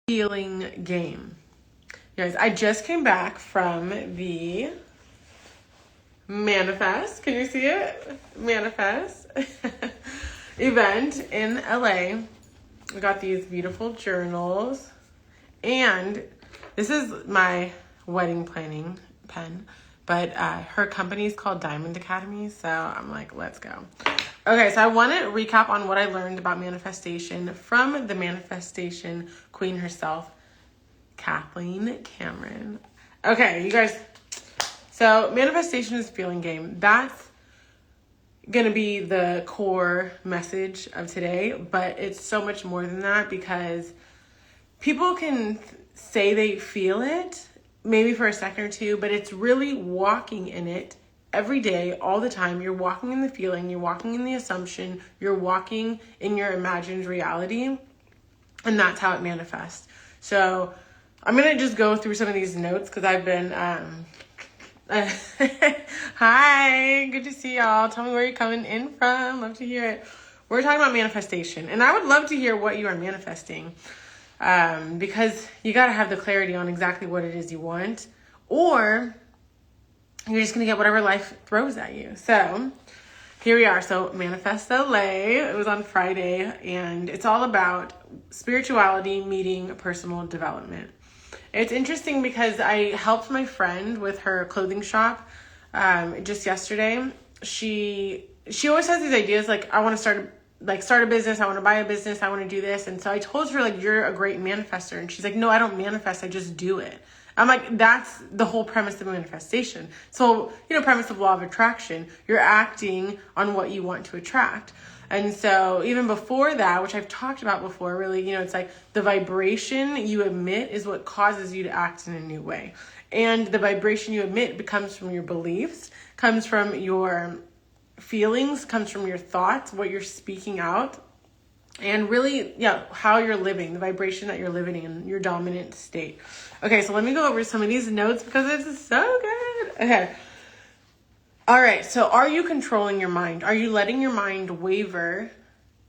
feeling game. You guys, I just came back from the Manifest. Can you see it? Manifest event in LA. I got these beautiful journals, and this is my wedding planning pen, but her company is called Diamond Academy, so I'm like, let's go. Okay, so I want to recap on what I learned about manifestation from the manifestation queen herself, Kathleen Cameron. Okay, you guys, so manifestation is a feeling game. That's going to be the core message of today, but it's so much more than that, because people can say they feel it maybe for a second or two, but it's really walking in it every day, all the time. You're walking in the feeling, you're walking in the assumption, you're walking in your imagined reality, and that's how it manifests. So I'm going to just go through some of these notes because I've been, hi, good to see y'all. Tell me where you're coming in from. Love to hear it. We're talking about manifestation, and I would love to hear what you are manifesting, because you got to have the clarity on exactly what it is you want, or you're just going to get whatever life throws at you. So here we are. So Manifest LA, it was on Friday, and it's all about spirituality meeting personal development. It's interesting because I helped my friend with her clothing shop just yesterday. She always has these ideas like, I want to start a business, I want to buy a business, I want to do this. And so I told her, like, you're a great manifester. And she's like, no, I don't manifest, I just do it. I'm like, that's the whole premise of manifestation. So, premise of law of attraction, you're acting on what you want to attract. And so even before that, which I've talked about before, really, it's like the vibration you emit is what causes you to act in a new way. And the vibration you emit comes from your beliefs, comes from your feelings, comes from your thoughts, what you're speaking out, and really, how you're living, the vibration that you're living in, your dominant state. Okay, so let me go over some of these notes because it's so good. Okay. All right, so are you controlling your mind? Are you letting your mind waver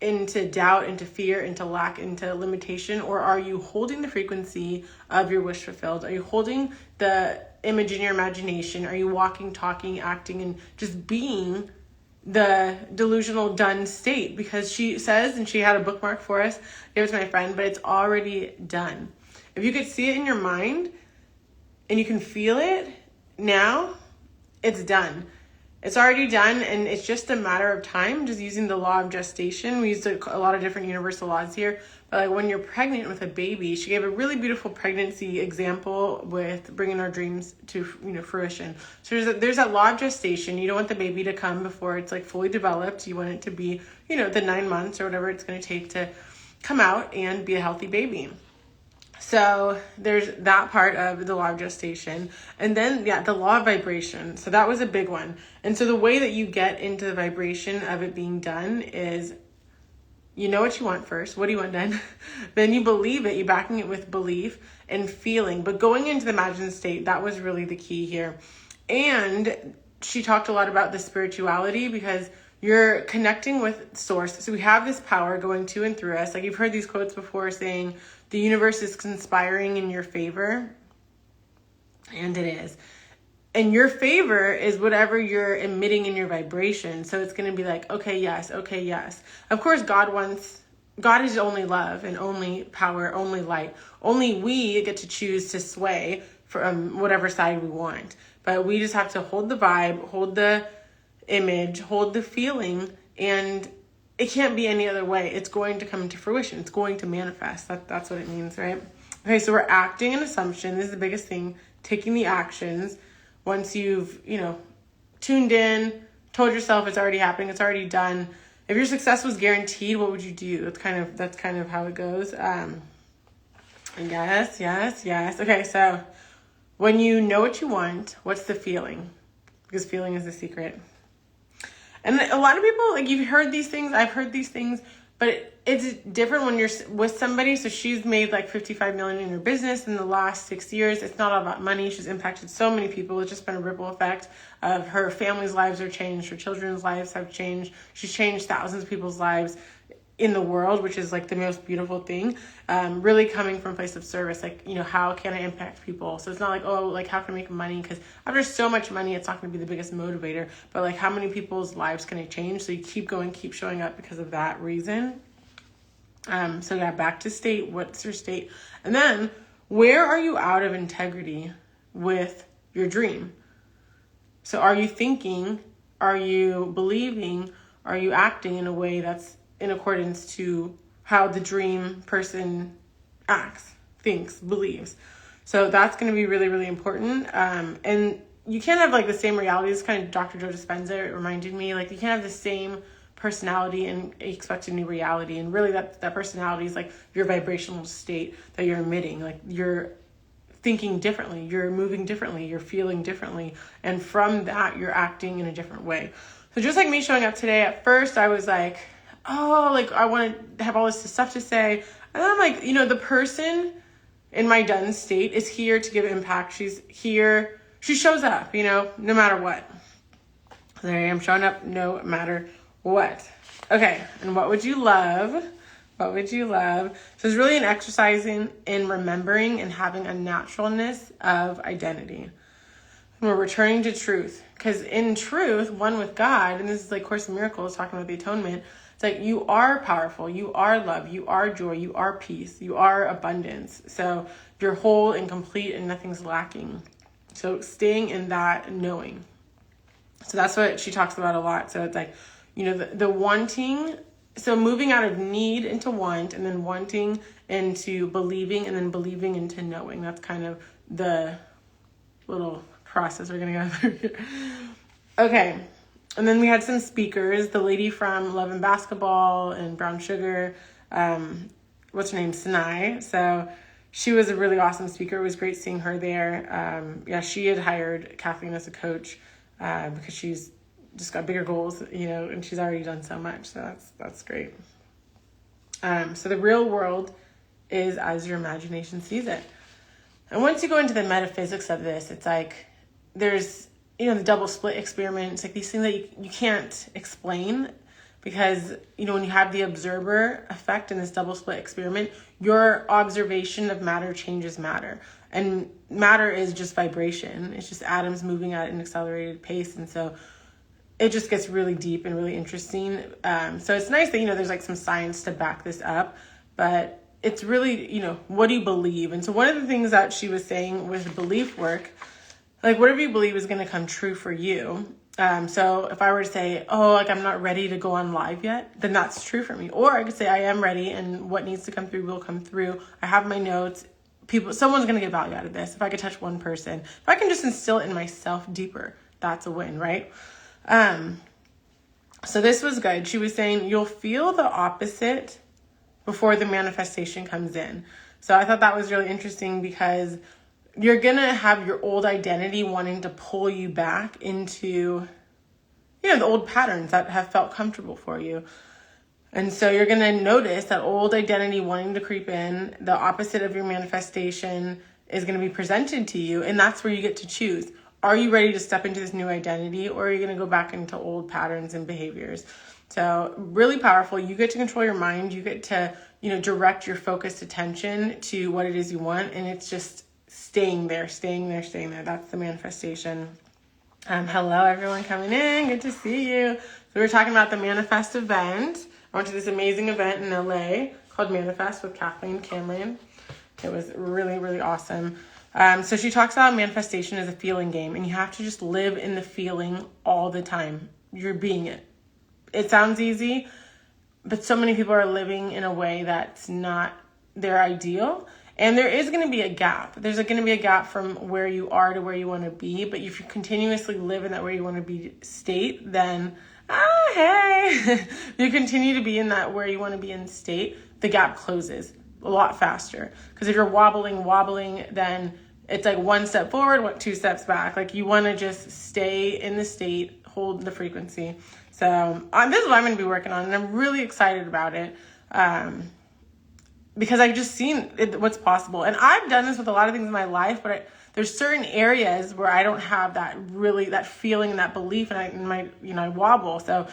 into doubt, into fear, into lack, into limitation? Or are you holding the frequency of your wish fulfilled? Are you holding the image in your imagination? Are you walking, talking, acting, and just being the delusional done state? Because she says, and she had a bookmark for us, gave it to my friend, but it's already done. If you could see it in your mind and you can feel it now, it's done. It's already done, and it's just a matter of time, just using the law of gestation. We used a lot of different universal laws here, but like when you're pregnant with a baby, she gave a really beautiful pregnancy example with bringing our dreams to fruition. So there's that law of gestation. You don't want the baby to come before it's like fully developed. You want it to be, the 9 months or whatever it's going to take to come out and be a healthy baby. So there's that part of the law of gestation. And then, the law of vibration. So that was a big one. And so the way that you get into the vibration of it being done is, you know what you want first. What do you want done? Then you believe it. You're backing it with belief and feeling. But going into the imagined state, that was really the key here. And she talked a lot about the spirituality, because you're connecting with source. So we have this power going to and through us. Like, you've heard these quotes before saying, the universe is conspiring in your favor. And it is. And your favor is whatever you're emitting in your vibration. So it's going to be like, okay, yes. Of course, God is only love and only power, only light. Only we get to choose to sway from whatever side we want. But we just have to hold the vibe, hold the image, hold the feeling, and it can't be any other way. It's going to come into fruition. It's going to manifest. That's what it means, right? Okay, so we're acting an assumption. This is the biggest thing. Taking the actions. Once you've, tuned in, told yourself it's already happening, it's already done. If your success was guaranteed, what would you do? That's kind of how it goes. Yes. Okay, so when you know what you want, what's the feeling? Because feeling is the secret. And a lot of people, like, you've heard these things, I've heard these things, but it's different when you're with somebody. So she's made like $55 million in her business in the last 6 years. It's not all about money. She's impacted so many people. It's just been a ripple effect of her family's lives are changed. Her children's lives have changed. She's changed thousands of people's lives. in the world, which is like the most beautiful thing, really coming from a place of service. Like, you know, how can I impact people? So it's not like, oh, like how can I make money? Because after so much money, it's not going to be the biggest motivator, but like how many people's lives can I change? So you keep going, keep showing up because of that reason. So yeah, back to state. What's your state? And then where are you out of integrity with your dream? So are you thinking, are you believing, are you acting in a way that's in accordance to how the dream person acts, thinks, believes? So that's going to be really, really important. And you can't have like the same reality. It's kind of Dr. Joe Dispenza. It reminded me, like, you can't have the same personality and expect a new reality. And really that personality is like your vibrational state that you're emitting. Like, you're thinking differently, you're moving differently, you're feeling differently. And from that, you're acting in a different way. So just like me showing up today, at first I was like, oh, like I want to have all this stuff to say. And then I'm like, you know, the person in my done state is here to give impact. She's here. She shows up, you know, no matter what. There I am showing up no matter what. Okay. And what would you love? What would you love? So it's really an exercise in remembering and having a naturalness of identity. And we're returning to truth. Because in truth, one with God, and this is like Course in Miracles talking about the atonement, it's like you are powerful, you are love, you are joy, you are peace, you are abundance. So you're whole and complete and nothing's lacking. So staying in that knowing. So that's what she talks about a lot. So it's like, you know, the wanting, so moving out of need into want, and then wanting into believing, and then believing into knowing. That's kind of the little process we're going to go through here. Okay. And then we had some speakers, the lady from Love and Basketball and Brown Sugar, what's her name? Sinai. So she was a really awesome speaker. It was great seeing her there. Yeah, she had hired Kathleen as a coach because she's just got bigger goals, you know, and she's already done so much. So that's great. So the real world is as your imagination sees it. And once you go into the metaphysics of this, it's like there's, you know, the double split experiment. It's like these things that you can't explain because, you know, when you have the observer effect in this double split experiment, your observation of matter changes matter. And matter is just vibration. It's just atoms moving at an accelerated pace. And so it just gets really deep and really interesting. So it's nice that, you know, there's like some science to back this up, but it's really, you know, what do you believe? And so one of the things that she was saying with belief work, like whatever you believe is going to come true for you. So if I were to say, oh, like I'm not ready to go on live yet, then that's true for me. Or I could say I am ready and what needs to come through will come through. I have my notes. Someone's going to get value out of this. If I could touch one person, if I can just instill it in myself deeper, that's a win, right? So this was good. She was saying you'll feel the opposite before the manifestation comes in. So I thought that was really interesting because you're going to have your old identity wanting to pull you back into, you know, the old patterns that have felt comfortable for you. And so you're going to notice that old identity wanting to creep in. The opposite of your manifestation is going to be presented to you. And that's where you get to choose. Are you ready to step into this new identity, or are you going to go back into old patterns and behaviors? So really powerful. You get to control your mind. You get to, you know, direct your focused attention to what it is you want. And it's just staying there. That's the manifestation. Hello, everyone coming in. Good to see you. So we're talking about the Manifest event. I went to this amazing event in LA called Manifest with Kathleen Cameron. It was really, really awesome. So she talks about manifestation as a feeling game, and you have to just live in the feeling all the time. You're being it. It sounds easy, but so many people are living in a way that's not their ideal. And there is going to be a gap. There's going to be a gap from where you are to where you want to be. But if you continuously live in that where you want to be state, then, hey, you continue to be in that where you want to be in state, the gap closes a lot faster. Because if you're wobbling, then it's like one step forward, two steps back. Like you want to just stay in the state, hold the frequency. So this is what I'm going to be working on, and I'm really excited about it. Because I've just seen what's possible. And I've done this with a lot of things in my life, but there's certain areas where I don't have that feeling and that belief, and I wobble. So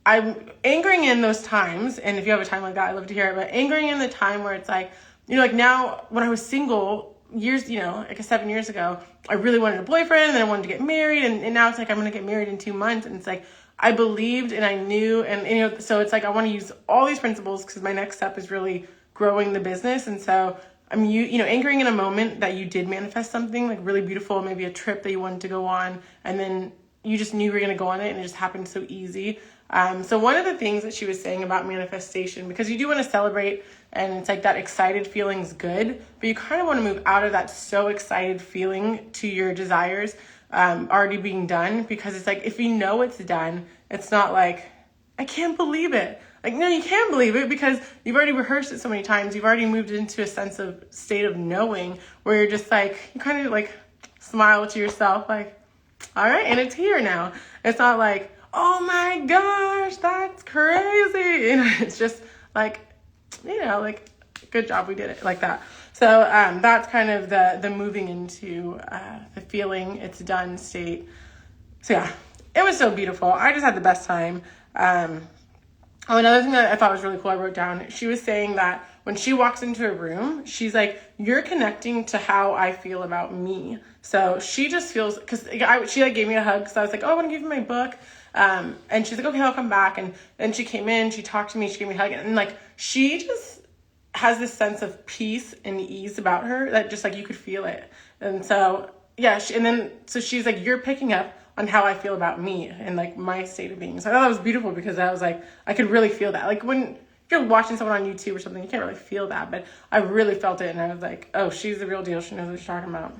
I'm anchoring in those times, and if you have a time like that, I'd love to hear it, but anchoring in the time where it's like, like now when I was single years, like 7 years ago, I really wanted a boyfriend, and then I wanted to get married, and now it's like I'm going to get married in 2 months, and it's like I believed and I knew, and so it's like I want to use all these principles because my next step is really growing the business. And so I'm anchoring in a moment that you did manifest something like really beautiful, maybe a trip that you wanted to go on, and then you just knew you were going to go on it, and it just happened so easy. So one of the things that she was saying about manifestation, because you do want to celebrate, and it's like that excited feeling's good, but you kind of want to move out of that so excited feeling to your desires already being done, because it's like if you know it's done, it's not like, I can't believe it. Like, no, you can believe it because you've already rehearsed it so many times. You've already moved into a state of knowing where you're just like, you kind of like smile to yourself like, all right, and it's here now. It's not like, oh my gosh, that's crazy. It's just like, like, good job, we did it, like that. So that's kind of the moving into the feeling it's done state. So yeah, it was so beautiful. I just had the best time. Another thing that I thought was really cool, I wrote down, she was saying that when she walks into a room, she's like, you're connecting to how I feel about me. So she just feels, because she like gave me a hug, because I was like, oh, I want to give you my book. And she's like, okay, I'll come back. And then she came in, she talked to me, she gave me a hug. And like, she just has this sense of peace and ease about her that just like, you could feel it. And so, yeah. So she's like, you're picking up on how I feel about me and like my state of being. So I thought that was beautiful because I was like, I could really feel that. Like when you're watching someone on YouTube or something, you can't really feel that, but I really felt it. And I was like, oh, she's the real deal. She knows what she's talking about.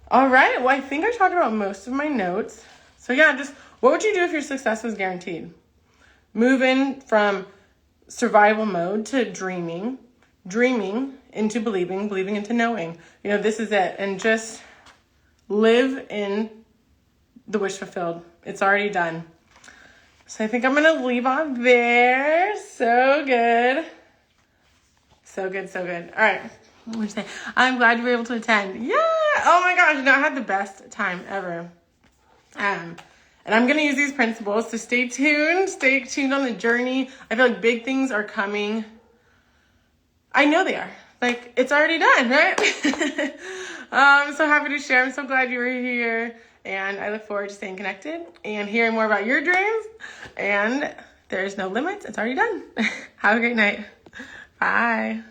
All right. Well, I think I talked about most of my notes. So yeah, just what would you do if your success was guaranteed? Move in from survival mode to dreaming into believing into knowing. This is it. And just live in the wish fulfilled. It's already done. So I think I'm going to leave on there. So good. So good, so good. All right. What would you say? I'm glad you were able to attend. Yeah. Oh my gosh. I had the best time ever. And I'm going to use these principles. So stay tuned. Stay tuned on the journey. I feel like big things are coming. I know they are. Like, it's already done, right? I'm so happy to share. I'm so glad you were here. And I look forward to staying connected and hearing more about your dreams. And there's no limits. It's already done. Have a great night. Bye.